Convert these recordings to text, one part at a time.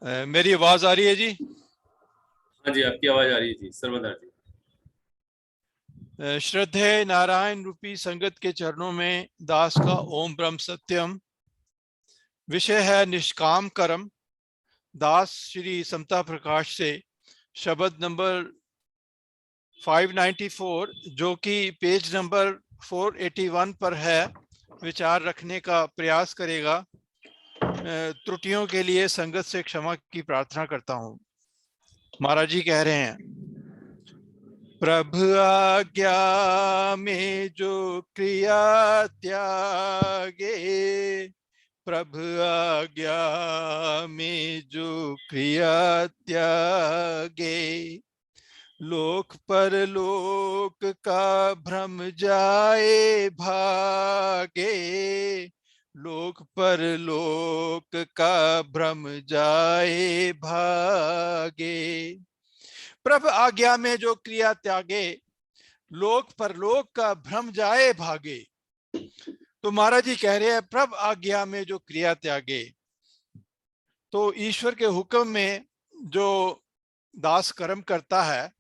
मेरी आवाज आ रही है जी? हाँ जी, आपकी आवाज आ रही है जी सर्वदार जी। श्रद्धेय नारायण रूपी संगत के चरणों में दास का ओम ब्रह्म सत्यम। विषय है निष्काम कर्म। दास श्री समता प्रकाश से शब्द नंबर 594 जो कि पेज नंबर 481 पर है, विचार रखने का प्रयास करेगा। त्रुटियों के लिए संगत से क्षमा की प्रार्थना करता हूँ। महाराज जी कह रहे हैं, प्रभु आज्ञा में जो क्रिया त्यागे, प्रभु आज्ञा में जो क्रिया त्यागे, लोक पर लोक का भ्रम जाए भागे, लोक पर लोक का भ्रम जाए भागे। प्रभु आज्ञा में जो क्रिया त्यागे, लोक परलोक का भ्रम जाए भागे। तो महाराज जी कह रहे हैं प्रभु आज्ञा में जो क्रिया त्यागे, तो ईश्वर के हुक्म में जो दास कर्म करता है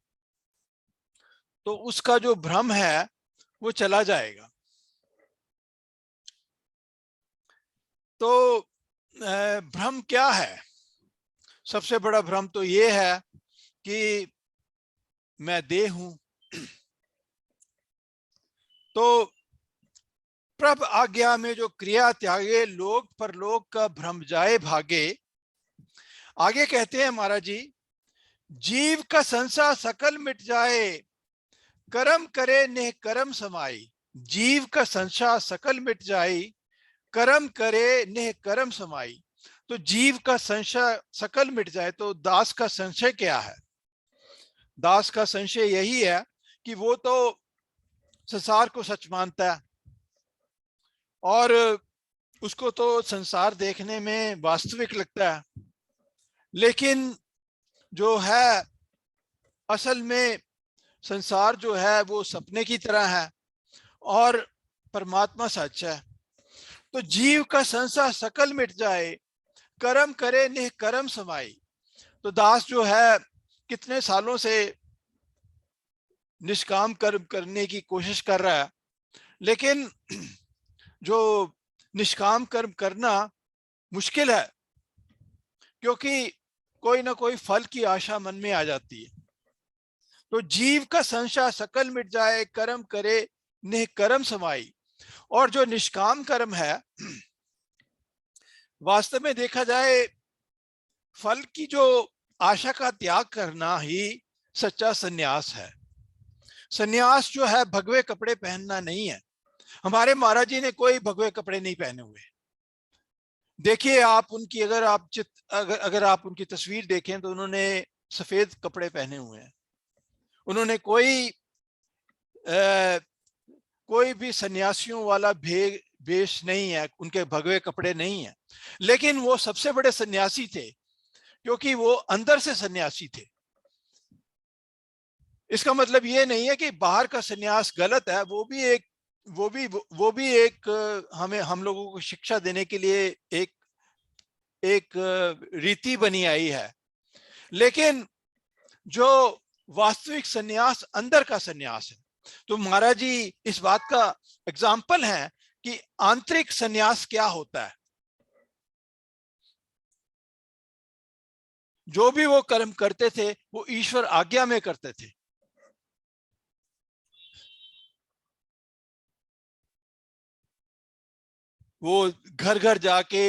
तो उसका जो भ्रम है वो चला जाएगा। तो भ्रम क्या है? सबसे बड़ा भ्रम तो ये है कि मैं देह हूं। तो प्रभ आज्ञा में जो क्रिया त्यागे, लोक परलोक का भ्रम जाए भागे। आगे कहते हैं महाराज जी, जीव का संसार सकल मिट जाए, कर्म करे नेह कर्म समाई। जीव का संसार सकल मिट जाए, कर्म करे नेह कर्म समाई। तो जीव का संशय सकल मिट जाए, तो दास का संशय क्या है? दास का संशय यही है कि वो तो संसार को सच मानता है और उसको तो संसार देखने में वास्तविक लगता है, लेकिन जो है असल में संसार जो है वो सपने की तरह है और परमात्मा सच है। तो जीव का संसार सकल मिट जाए, कर्म करे नेह कर्म समाई। तो दास जो है कितने सालों से निष्काम कर्म करने की कोशिश कर रहा है, लेकिन जो निष्काम कर्म करना मुश्किल है, क्योंकि कोई ना कोई फल की आशा मन में आ जाती है। तो जीव का संशय सकल मिट जाए, कर्म करे नेह कर्म समाई। और जो निष्काम कर्म है, वास्तव में देखा जाए फल की जो आशा का त्याग करना ही सच्चा सन्यास है। सन्यास जो है भगवे कपड़े पहनना नहीं है। हमारे महाराज जी ने कोई भगवे कपड़े नहीं पहने हुए। देखिए आप उनकी, अगर आप उनकी तस्वीर देखें तो उन्होंने सफेद कपड़े पहने हुए हैं। उन्होंने कोई भी सन्यासियों वाला वेश नहीं है, उनके भगवे कपड़े नहीं है। लेकिन वो सबसे बड़े सन्यासी थे क्योंकि वो अंदर से सन्यासी थे। इसका मतलब ये नहीं है कि बाहर का सन्यास गलत है, वो भी एक हमें, हम लोगों को शिक्षा देने के लिए एक एक रीति बनी आई है। लेकिन जो वास्तविक सन्यास अंदर का सन्यास है। तो महाराज जी इस बात का एग्जाम्पल है कि आंतरिक सन्यास क्या होता है। जो भी वो कर्म करते थे वो ईश्वर आज्ञा में करते थे। वो घर घर जाके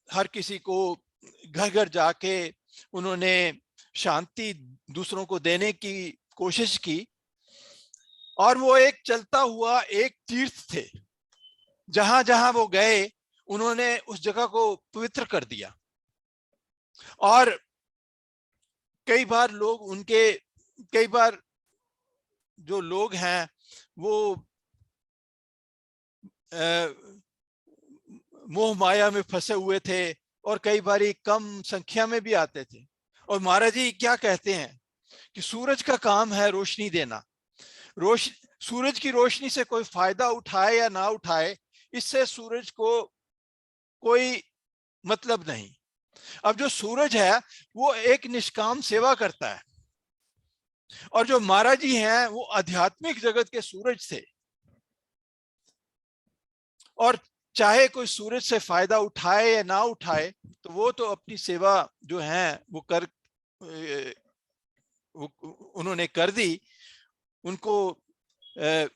हर किसी को घर घर जाके उन्होंने शांति दूसरों को देने की कोशिश की, और वो एक चलता हुआ एक तीर्थ थे। जहां जहां वो गए उन्होंने उस जगह को पवित्र कर दिया। और कई बार जो लोग हैं वो मोह माया में फंसे हुए थे और कई बारी कम संख्या में भी आते थे। और महाराज जी क्या कहते हैं कि सूरज का काम है रोशनी देना। सूरज की रोशनी से कोई फायदा उठाए या ना उठाए, इससे सूरज को कोई मतलब नहीं। अब जो सूरज है वो एक निष्काम सेवा करता है, और जो महाराज जी हैं वो आध्यात्मिक जगत के सूरज थे, और चाहे कोई सूरज से फायदा उठाए या ना उठाए, तो वो तो अपनी सेवा जो है वो उन्होंने कर दी उनको,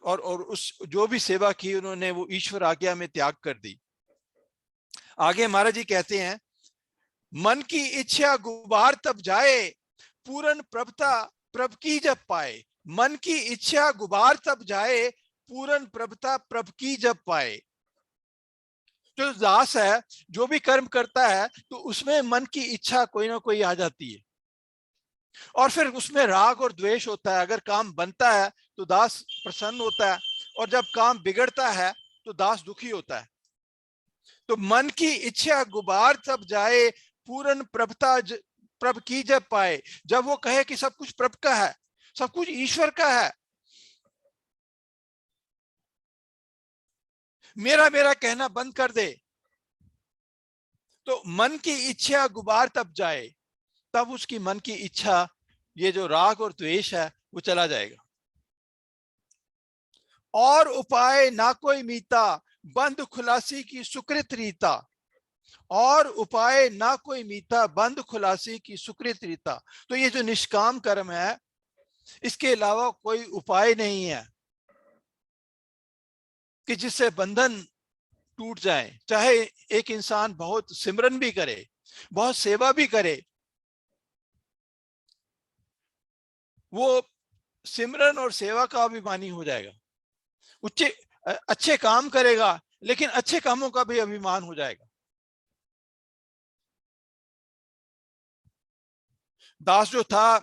और उस जो भी सेवा की उन्होंने वो ईश्वर आज्ञा में त्याग कर दी। आगे महाराज जी कहते हैं, मन की इच्छा गुबार तब जाए, पूर्ण प्रभता प्रभ की जब पाए। मन की इच्छा गुबार तब जाए, पूर्ण प्रभता प्रभ की जब पाए। जो दास है, जो भी कर्म करता है, तो उसमें मन की इच्छा कोई ना कोई आ जाती है, और फिर उसमें राग और द्वेष होता है। अगर काम बनता है तो दास प्रसन्न होता है, और जब काम बिगड़ता है तो दास दुखी होता है। तो मन की इच्छा गुबार तब जाए, पूर्ण प्रभता प्रभ की जब पाए। जब वो कहे कि सब कुछ प्रभ का है, सब कुछ ईश्वर का है, मेरा मेरा कहना बंद कर दे, तो मन की इच्छा गुबार तब जाए, तब उसकी मन की इच्छा, ये जो राग और द्वेष है, वो चला जाएगा। और उपाय ना कोई मीता, बंद खुलासी की सुकृत रीता। और उपाय ना कोई मीता, बंद खुलासी की सुकृत रीता। तो ये जो निष्काम कर्म है, इसके अलावा कोई उपाय नहीं है कि जिससे बंधन टूट जाए। चाहे एक इंसान बहुत सिमरन भी करे, बहुत सेवा भी करे, वो सिमरन और सेवा का अभिमानी हो जाएगा। अच्छे काम करेगा, लेकिन अच्छे कामों का भी अभिमान हो जाएगा। दास जो था,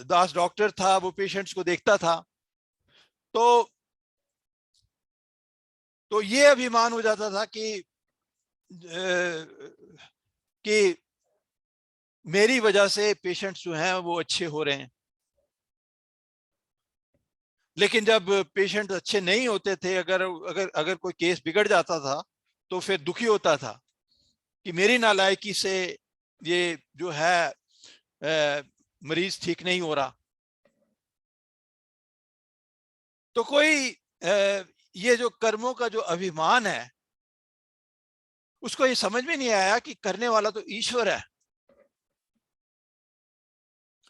दास डॉक्टर था, वो पेशेंट्स को देखता था, तो ये अभिमान हो जाता था कि मेरी वजह से पेशेंट्स जो हैं वो अच्छे हो रहे हैं। लेकिन जब पेशेंट अच्छे नहीं होते थे, अगर अगर अगर कोई केस बिगड़ जाता था, तो फिर दुखी होता था कि मेरी नालायकी से ये जो है मरीज ठीक नहीं हो रहा। तो कोई ये जो कर्मों का जो अभिमान है, उसको ये समझ में नहीं आया कि करने वाला तो ईश्वर है,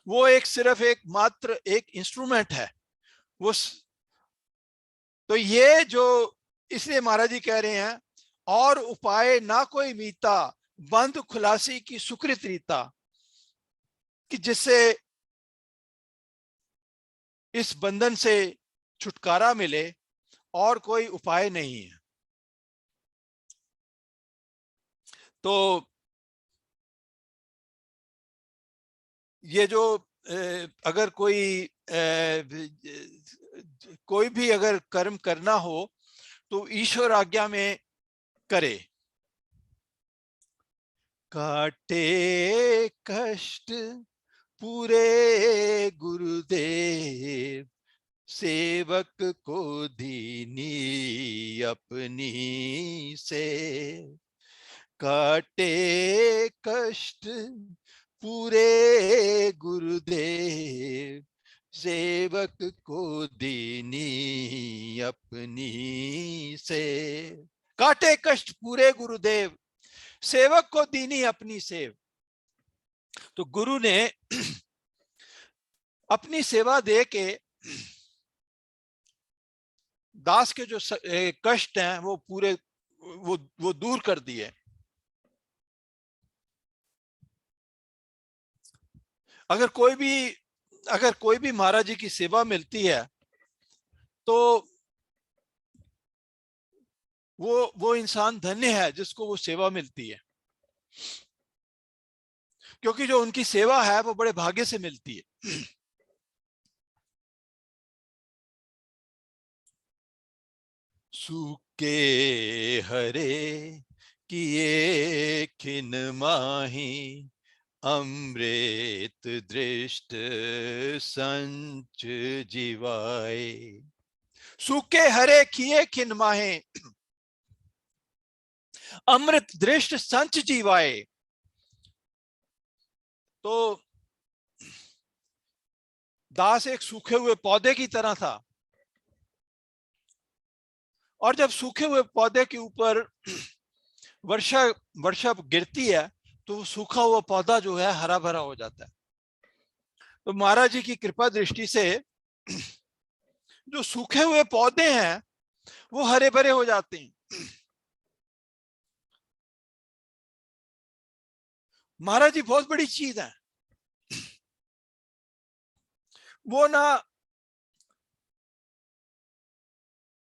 वो एक सिर्फ एक मात्र एक इंस्ट्रूमेंट है वो। तो ये जो, इसलिए महाराज जी कह रहे हैं, और उपाय ना कोई मीता, बंद खुलासी की सुकृत रीता, कि जिससे इस बंधन से छुटकारा मिले, और कोई उपाय नहीं है। तो ये जो अगर कोई भी अगर कर्म करना हो तो ईश्वर आज्ञा में करे। काटे कष्ट पूरे गुरुदेव, सेवक को दीनी अपनी से। काटे कष्ट पूरे गुरुदेव, सेवक को दीनी अपनी से। काटे कष्ट पूरे गुरुदेव, सेवक को दीनी अपनी सेव। तो गुरु ने अपनी सेवा दे के दास के जो कष्ट हैं वो पूरे वो दूर कर दिए। अगर कोई भी महाराज जी की सेवा मिलती है, तो वो इंसान धन्य है जिसको वो सेवा मिलती है, क्योंकि जो उनकी सेवा है वो बड़े भाग्य से मिलती है। सूखे हरे किए खिन माही, अमृत दृष्ट संच जीवाए। सूखे हरे किए खिन माहे, अमृत दृष्ट संच जीवाए। तो दास एक सूखे हुए पौधे की तरह था, और जब सूखे हुए पौधे के ऊपर वर्षा वर्षा गिरती है तो वो सूखा हुआ पौधा जो है हरा भरा हो जाता है। तो महाराज जी की कृपा दृष्टि से जो सूखे हुए पौधे हैं वो हरे भरे हो जाते हैं। महाराज जी बहुत बड़ी चीज है। वो ना,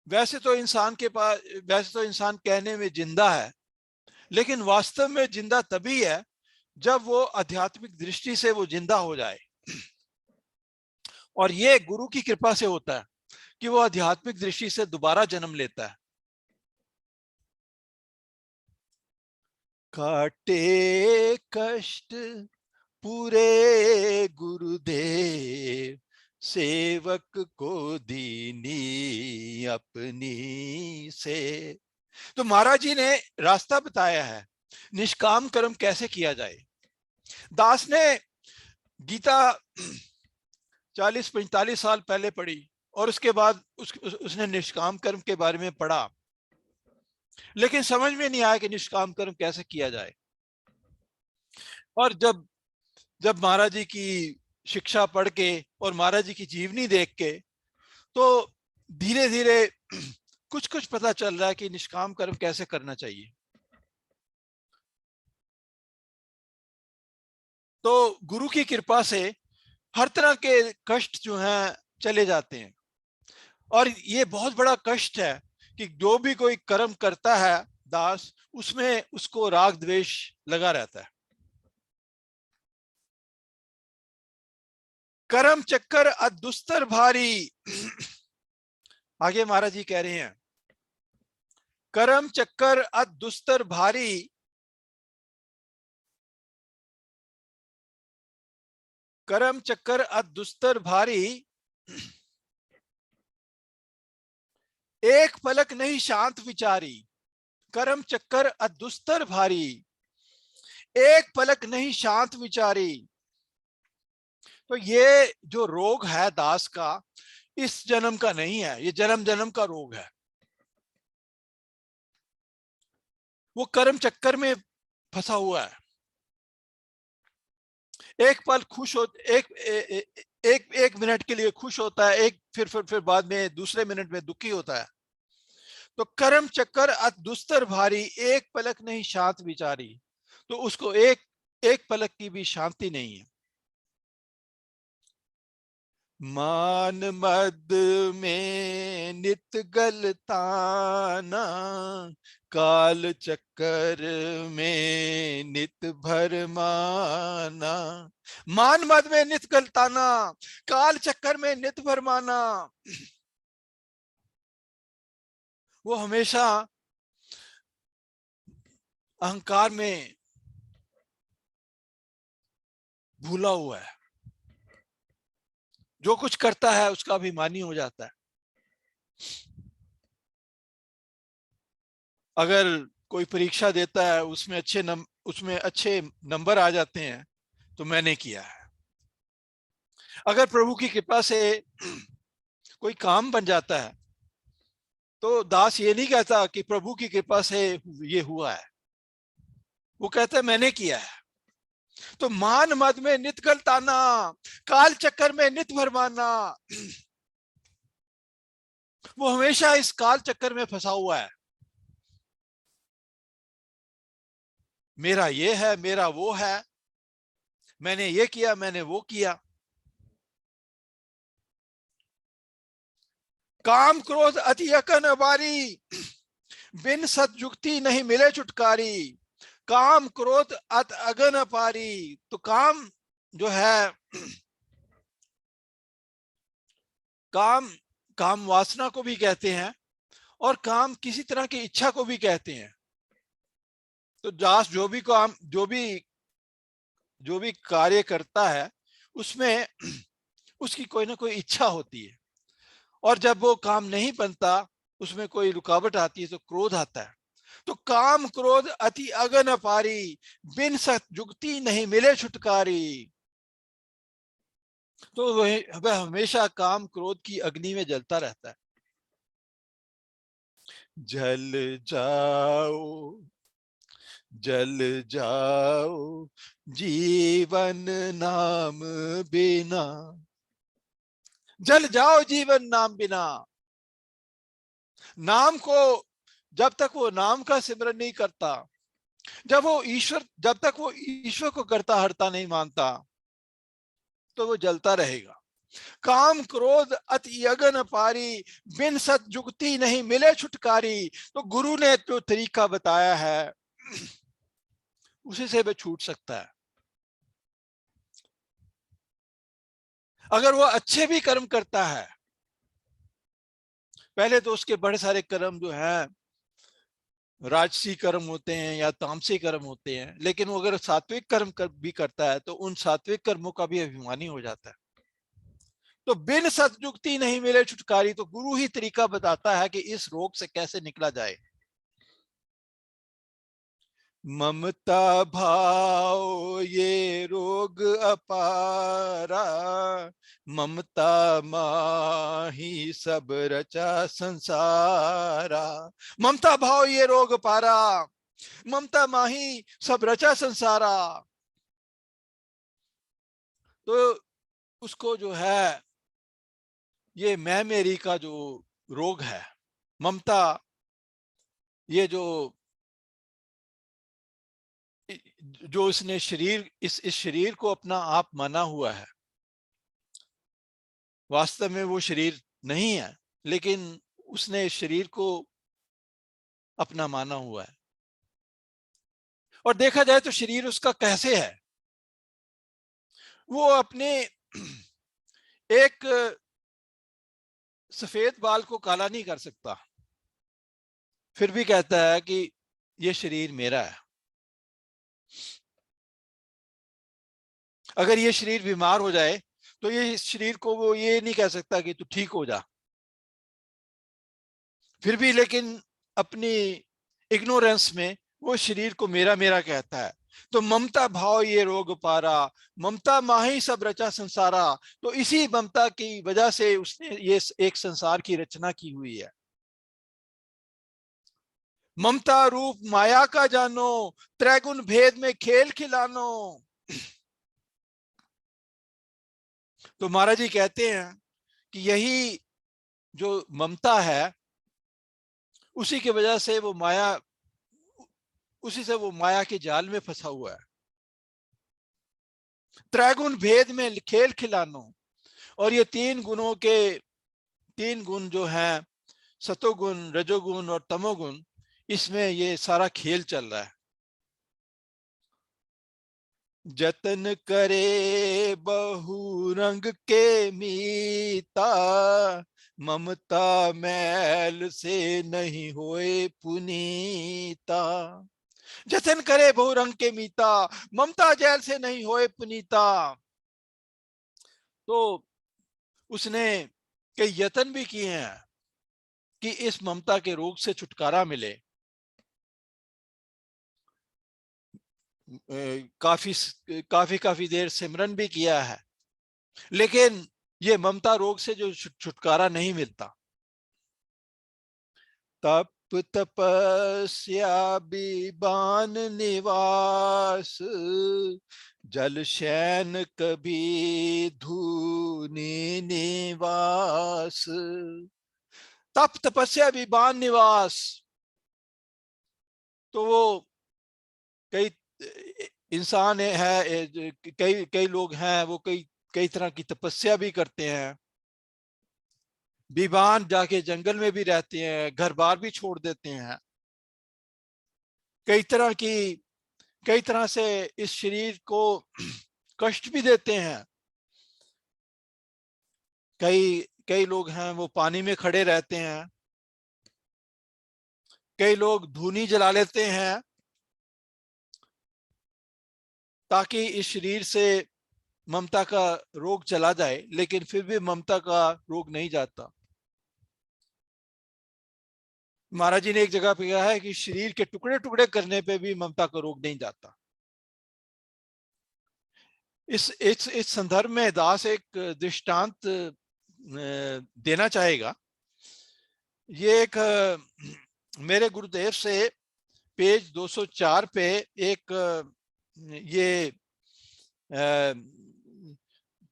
वैसे तो इंसान के पास, वैसे तो इंसान कहने में जिंदा है, लेकिन वास्तव में जिंदा तभी है जब वो आध्यात्मिक दृष्टि से वो जिंदा हो जाए। और ये गुरु की कृपा से होता है कि वो आध्यात्मिक दृष्टि से दोबारा जन्म लेता है। काटे कष्ट पूरे गुरुदेव, सेवक को दीनी अपनी से। तो महाराज जी ने रास्ता बताया है, निष्काम कर्म कैसे किया जाए। दास ने गीता 40-45 साल पहले पढ़ी, और उसके बाद उसने निष्काम कर्म के बारे में पढ़ा, लेकिन समझ में नहीं आया कि निष्काम कर्म कैसे किया जाए। और जब जब महाराज जी की शिक्षा पढ़ के और महाराज जी की जीवनी देख के, तो धीरे धीरे कुछ कुछ पता चल रहा है कि निष्काम कर्म कैसे करना चाहिए। तो गुरु की कृपा से हर तरह के कष्ट जो हैं चले जाते हैं। और ये बहुत बड़ा कष्ट है कि जो भी कोई कर्म करता है दास, उसमें उसको राग द्वेष लगा रहता है। कर्म चक्कर अदुस्तर भारी। आगे महाराज जी कह रहे हैं, कर्म चक्कर अदुस्तर भारी, कर्म चक्कर अदुस्तर भारी, एक पलक नहीं शांत विचारी। कर्म चक्कर अदुस्तर भारी, एक पलक नहीं शांत विचारी। तो ये जो रोग है दास का, इस जन्म का नहीं है, ये जन्म जन्म का रोग है। वो कर्म चक्कर में फंसा हुआ है। एक पल खुश हो, एक मिनट के लिए खुश होता है, एक फिर बाद में दूसरे मिनट में दुखी होता है। तो कर्म चक्कर दुस्तर भारी, एक पलक नहीं शांत विचारी। तो उसको एक एक पलक की भी शांति नहीं है। मान मद में नित गलताना, काल चक्कर में नित भरमाना। मान मद में नित गलताना, काल चक्कर में नित भरमाना। वो हमेशा अहंकार में भूला हुआ है, जो कुछ करता है उसका अभिमानी हो जाता है। अगर कोई परीक्षा देता है, उसमें अच्छे नंबर आ जाते हैं तो मैंने किया है। अगर प्रभु की कृपा से कोई काम बन जाता है तो दास ये नहीं कहता कि प्रभु की कृपा से ये हुआ है, वो कहता है मैंने किया है। तो मान मद में नित गलताना, काल चक्कर में नित भरमाना। वो हमेशा इस काल चक्कर में फंसा हुआ है। मेरा ये है, मेरा वो है, मैंने ये किया, मैंने वो किया। काम क्रोध अति अकन अबारी, बिन सतयुक्ति नहीं मिले छुटकारी। काम क्रोध अत अगन अपारी। तो काम जो है, काम वासना को भी कहते हैं, और काम किसी तरह की इच्छा को भी कहते हैं। तो दास जो भी कार्य करता है उसमें उसकी कोई ना कोई इच्छा होती है, और जब वो काम नहीं बनता, उसमें कोई रुकावट आती है तो क्रोध आता है। तो काम क्रोध अति अगन अपारी, बिन सत जुगती नहीं मिले छुटकारी। तो वह हमेशा काम क्रोध की अग्नि में जलता रहता है। जल जाओ जल जाओ जीवन नाम बिना, जल जाओ जीवन नाम बिना। नाम को जब तक वो नाम का सिमरन नहीं करता, जब तक वो ईश्वर को करता हरता नहीं मानता, तो वो जलता रहेगा। काम क्रोध अति अगन पारी, बिन सत जुगती नहीं मिले छुटकारी। तो गुरु ने जो तरीका बताया है उसी से वह छूट सकता है। अगर वो अच्छे भी कर्म करता है, पहले तो उसके बड़े सारे कर्म जो हैं राजसी कर्म होते हैं या तामसी कर्म होते हैं, लेकिन वो अगर सात्विक कर्म भी करता है तो उन सात्विक कर्मों का भी अभिमानी हो जाता है। तो बिन सतयुक्ति नहीं मिले छुटकारी, तो गुरु ही तरीका बताता है कि इस रोग से कैसे निकला जाए। ममता भाव ये रोग अपारा, ममता माही सब रचा संसारा। ममता भाव ये रोग अपारा, ममता माही सब रचा संसारा। तो उसको जो है ये मैं मेरी का जो रोग है, ममता, ये जो इसने शरीर, इस शरीर को अपना आप माना हुआ है, वास्तव में वो शरीर नहीं है, लेकिन उसने इस शरीर को अपना माना हुआ है। और देखा जाए तो शरीर उसका कैसे है, वो अपने एक सफेद बाल को काला नहीं कर सकता, फिर भी कहता है कि ये शरीर मेरा है। अगर ये शरीर बीमार हो जाए तो ये शरीर को वो ये नहीं कह सकता कि तू ठीक हो जा, फिर भी लेकिन अपनी इग्नोरेंस में वो शरीर को मेरा मेरा कहता है। तो ममता भाव ये रोग पारा, ममता माही सब रचा संसारा। तो इसी ममता की वजह से उसने ये एक संसार की रचना की हुई है। ममता रूप माया का जानो, त्रैगुण भेद में खेल खिलानो। तो महाराज जी कहते हैं कि यही जो ममता है, उसी की वजह से वो माया, उसी से वो माया के जाल में फंसा हुआ है। त्रैगुण भेद में खेल खिलानो। और ये तीन गुण जो हैं, सतोगुण, रजोगुण और तमोगुण, इसमें ये सारा खेल चल रहा है। जतन करे बहु रंग के मीता, ममता मैल से नहीं होए पुनीता। जतन करे बहु रंग के मीता, ममता जैल से नहीं होए पुनीता। तो उसने कई यत्न भी किए हैं कि इस ममता के रोग से छुटकारा मिले। काफी काफी देर सिमरन भी किया है, लेकिन ये ममता रोग से जो छुटकारा नहीं मिलता। तप तपस्या बीबान निवास, जल शैन कभी धूनी निवास। तप तपस्या बीबान निवास, तो वो कई इंसान है, कई कई लोग हैं, वो कई कई तरह की तपस्या भी करते हैं, बीबान जाके जंगल में भी रहते हैं, घर बार भी छोड़ देते हैं, कई तरह से इस शरीर को कष्ट भी देते हैं। कई कई लोग हैं वो पानी में खड़े रहते हैं, कई लोग धूनी जला लेते हैं ताकि इस शरीर से ममता का रोग चला जाए, लेकिन फिर भी ममता का रोग नहीं जाता। महाराज जी ने एक जगह पे कहा है कि शरीर के टुकड़े टुकड़े करने पे भी ममता को रोक नहीं जाता। इस संदर्भ में दास एक दृष्टांत देना चाहेगा। ये एक मेरे गुरुदेव से पेज 204 पे एक ये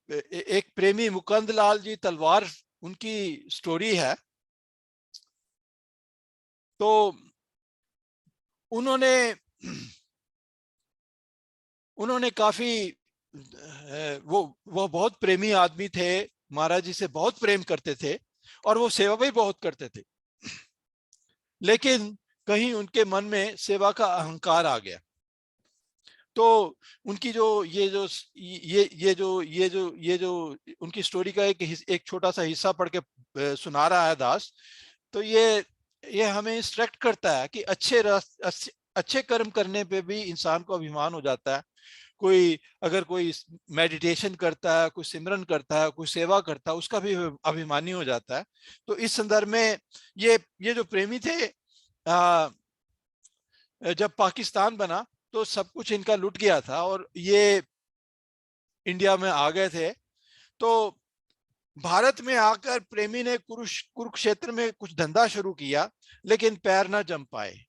एक प्रेमी मुकंदलाल जी तलवार उनकी स्टोरी है। तो उन्होंने काफी वो बहुत प्रेमी आदमी थे, महाराज जी से बहुत प्रेम करते थे और वो सेवा भी बहुत करते थे। लेकिन कहीं उनके मन में सेवा का अहंकार आ गया। तो उनकी जो ये जो उनकी स्टोरी का एक छोटा सा हिस्सा पढ़ के सुना रहा है दास। तो ये हमें इंस्ट्रक्ट करता है कि अच्छे कर्म करने पे भी इंसान को अभिमान हो जाता है। अगर कोई मेडिटेशन करता है, कोई सिमरन करता है, कोई सेवा करता है, उसका भी अभिमानी हो जाता है। तो इस संदर्भ में ये जो प्रेमी थे, जब पाकिस्तान बना तो सब कुछ इनका लुट गया था और ये इंडिया में आ गए थे। तो भारत में आकर प्रेमी ने कुरुक्षेत्र में कुछ धंधा शुरू किया, लेकिन पैर ना जम पाए।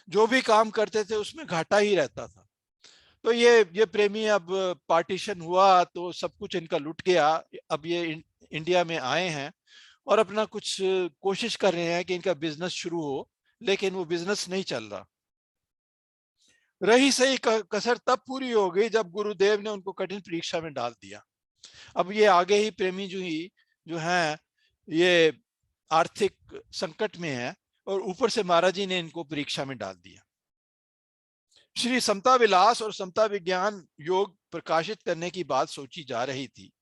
जो भी काम करते थे उसमें घाटा ही रहता था। तो ये प्रेमी अब पार्टीशन हुआ तो सब कुछ इनका लुट गया। अब ये इंडिया में आए हैं और अपना कुछ कोशिश कर रहे हैं कि इनका बिजनेस शुरू हो, लेकिन वो बिजनेस नहीं चल रहा। रही सही कसर तब पूरी हो गई जब गुरुदेव ने उनको कठिन परीक्षा में डाल दिया। अब ये आगे ही प्रेमी जो है ये आर्थिक संकट में है और ऊपर से महाराज जी ने इनको परीक्षा में डाल दिया। श्री समता विलास और समता विज्ञान योग प्रकाशित करने की बात सोची जा रही थी।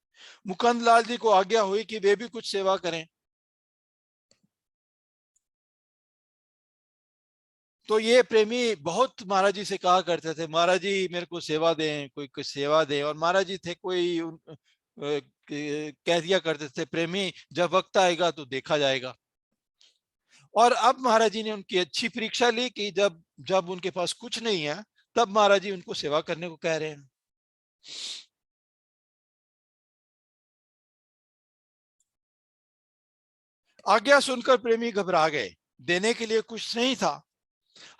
मुकुंदलाल जी को आज्ञा हुई कि वे भी कुछ सेवा करें। तो ये प्रेमी बहुत महाराज जी से कहा करते थे, महाराज जी मेरे को सेवा दें, कोई सेवा दें। और महाराज जी थे कह दिया करते थे, प्रेमी जब वक्त आएगा तो देखा जाएगा। और अब महाराज जी ने उनकी अच्छी परीक्षा ली कि जब जब उनके पास कुछ नहीं है तब महाराज जी उनको सेवा करने को कह रहे हैं। आज्ञा सुनकर प्रेमी घबरा गए। देने के लिए कुछ नहीं था।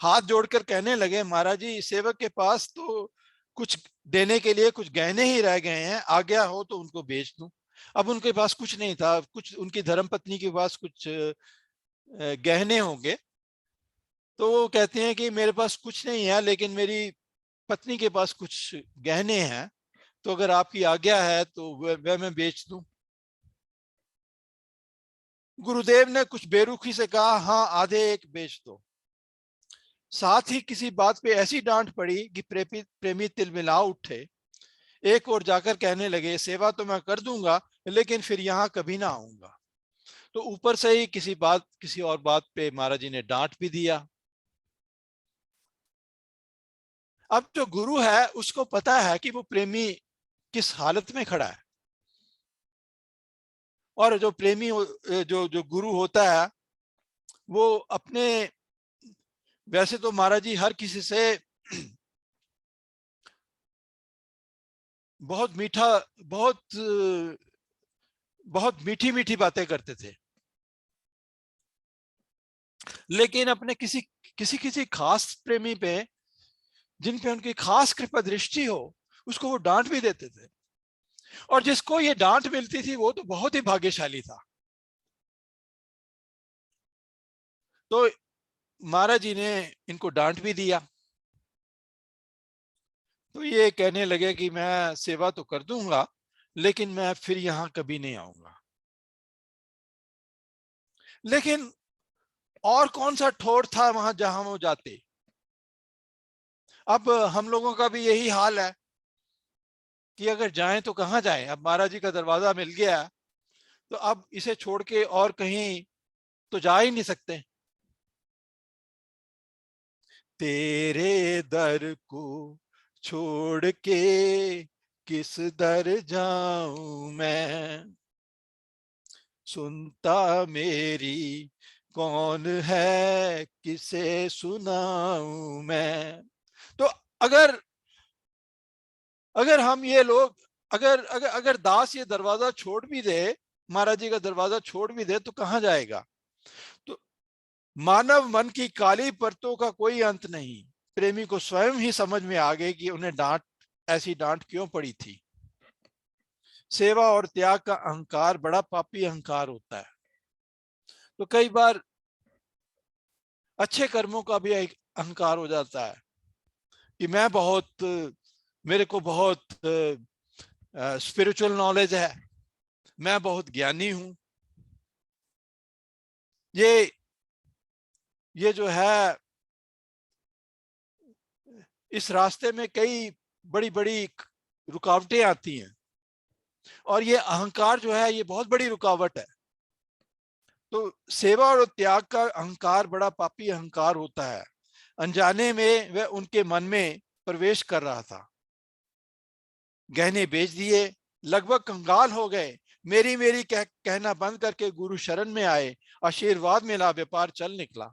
हाथ जोड़कर कहने लगे, महाराज जी सेवक के पास तो कुछ देने के लिए कुछ गहने ही रह गए हैं, आज्ञा हो तो उनको बेच दूं। अब उनके पास कुछ नहीं था। कुछ उनकी धर्मपत्नी के पास कुछ गहने होंगे। तो वो कहते हैं कि मेरे पास कुछ नहीं है, लेकिन मेरी पत्नी के पास कुछ गहने हैं, तो अगर आपकी आज्ञा है तो वह मैं बेच दूं। गुरुदेव ने कुछ बेरुखी से कहा, हाँ आधे एक बेच दो। साथ ही किसी बात पे ऐसी डांट पड़ी कि प्रेमी तिलमिला उठे। एक और जाकर कहने लगे, सेवा तो मैं कर दूंगा, लेकिन फिर यहाँ कभी ना आऊंगा। तो ऊपर से ही किसी और बात पे महाराज जी ने डांट भी दिया। अब जो गुरु है उसको पता है कि वो प्रेमी किस हालत में खड़ा है। और जो प्रेमी जो गुरु होता है वो अपने, वैसे तो महाराज जी हर किसी से बहुत मीठा, बहुत बहुत मीठी मीठी बातें करते थे, लेकिन अपने किसी किसी किसी खास प्रेमी पे, जिन पे उनकी खास कृपा दृष्टि हो, उसको वो डांट भी देते थे। और जिसको ये डांट मिलती थी वो तो बहुत ही भाग्यशाली था। तो महाराज जी ने इनको डांट भी दिया। तो ये कहने लगे कि मैं सेवा तो कर दूंगा, लेकिन मैं फिर यहां कभी नहीं आऊंगा। लेकिन और कौन सा ठोर था वहां जहां वो जाते। अब हम लोगों का भी यही हाल है कि अगर जाएं तो कहां जाएं। अब महाराज जी का दरवाजा मिल गया, तो अब इसे छोड़ के और कहीं तो जा ही नहीं सकते। तेरे दर को छोड़ के किस दर जाऊं मैं, सुनता मेरी कौन है किसे सुनाऊं मैं। तो अगर अगर हम ये लोग अगर अगर अगर दास ये दरवाजा छोड़ भी दे, महाराज जी का दरवाजा छोड़ भी दे, तो कहां जाएगा। तो मानव मन की काली परतों का कोई अंत नहीं। प्रेमी को स्वयं ही समझ में आ गए कि उन्हें ऐसी डांट क्यों पड़ी थी। सेवा और त्याग का अहंकार बड़ा पापी अहंकार होता है। तो कई बार अच्छे कर्मों का भी एक अहंकार हो जाता है कि मैं बहुत, मेरे को बहुत स्पिरिचुअल नॉलेज है, मैं बहुत ज्ञानी हूं। ये जो है, इस रास्ते में कई बड़ी बड़ी रुकावटें आती हैं, और ये अहंकार जो है ये बहुत बड़ी रुकावट है। तो सेवा और त्याग का अहंकार बड़ा पापी अहंकार होता है। अनजाने में वह उनके मन में प्रवेश कर रहा था। गहने बेच दिए, लगभग कंगाल हो गए, मेरी मेरी कहना बंद करके गुरु शरण में आए, आशीर्वाद मिला, व्यापार चल निकला।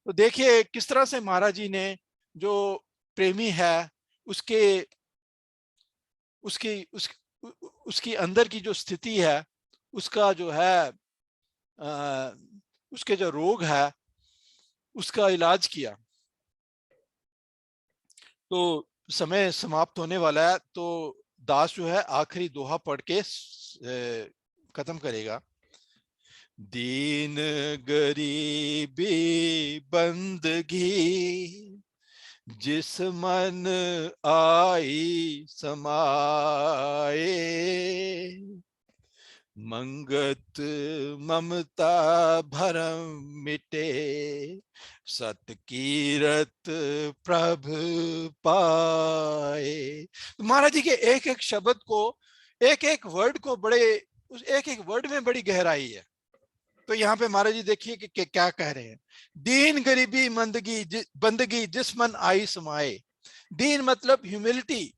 तो देखिए किस तरह से महाराज जी ने, जो प्रेमी है, उसके उसकी उस उसकी अंदर की जो स्थिति है, उसका जो है उसके जो रोग है, उसका इलाज किया। तो समय समाप्त होने वाला है, तो दास जो है आखिरी दोहा पढ़ के खत्म करेगा। दीन गरीबी बंदगी जिस मन आई समाए, मंगत ममता भरम मिटे, सत कीरत प्रभ पाए। तो महाराज जी के एक एक शब्द को, एक एक वर्ड को बड़े, उस एक एक वर्ड में बड़ी गहराई है। तो यहाँ पे महाराज जी देखिए कि क्या कह रहे हैं। दीन गरीबी मंदगी बंदगी जिस मन आई समाए। दीन मतलब ह्यूमिलिटी,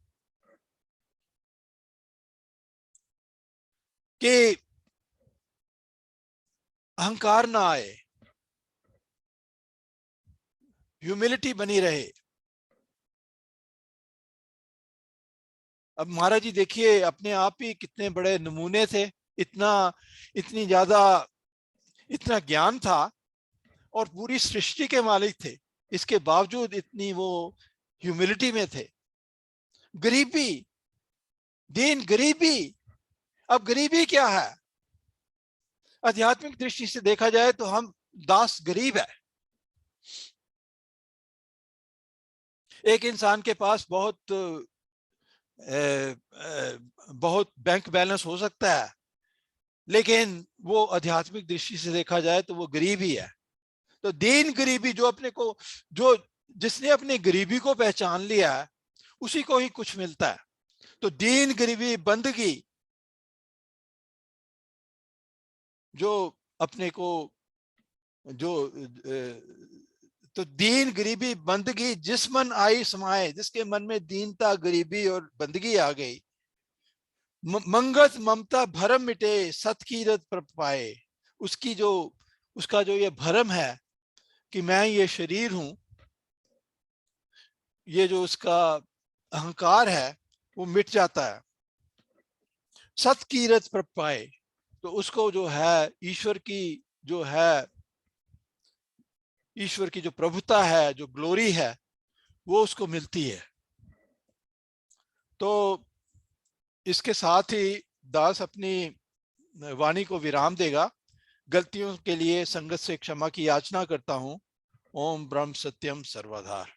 कि अहंकार ना आए, ह्यूमिलिटी बनी रहे। अब महाराज जी देखिए अपने आप ही कितने बड़े नमूने थे, इतना इतनी ज्यादा, इतना ज्ञान था, और पूरी सृष्टि के मालिक थे, इसके बावजूद इतनी वो ह्यूमिलिटी में थे। गरीबी, दीन गरीबी। अब गरीबी क्या है? आध्यात्मिक दृष्टि से देखा जाए तो हम दास गरीब है। एक इंसान के पास बहुत बैंक बैलेंस हो सकता है, लेकिन वो आध्यात्मिक दृष्टि से देखा जाए तो वो गरीब ही है। तो दीन गरीबी, जो अपने को, जो जिसने अपनी गरीबी को पहचान लिया है, उसी को ही कुछ मिलता है। तो दीन गरीबी बंदगी, जो अपने को, जो तो दीन गरीबी बंदगी जिस मन आई समाए, जिसके मन में दीनता, गरीबी और बंदगी आ गई, मंगत ममता भरम मिटे, सत कीरत पाए। उसकी जो, उसका जो ये भरम है कि मैं ये शरीर हूं, ये जो उसका अहंकार है, वो मिट जाता है। सत कीरत पाए, तो उसको जो है ईश्वर की, जो है ईश्वर की जो प्रभुता है, जो ग्लोरी है, वो उसको मिलती है। तो इसके साथ ही दास अपनी वाणी को विराम देगा। गलतियों के लिए संगत से क्षमा की याचना करता हूं। ओम ब्रह्म सत्यम सर्वधार।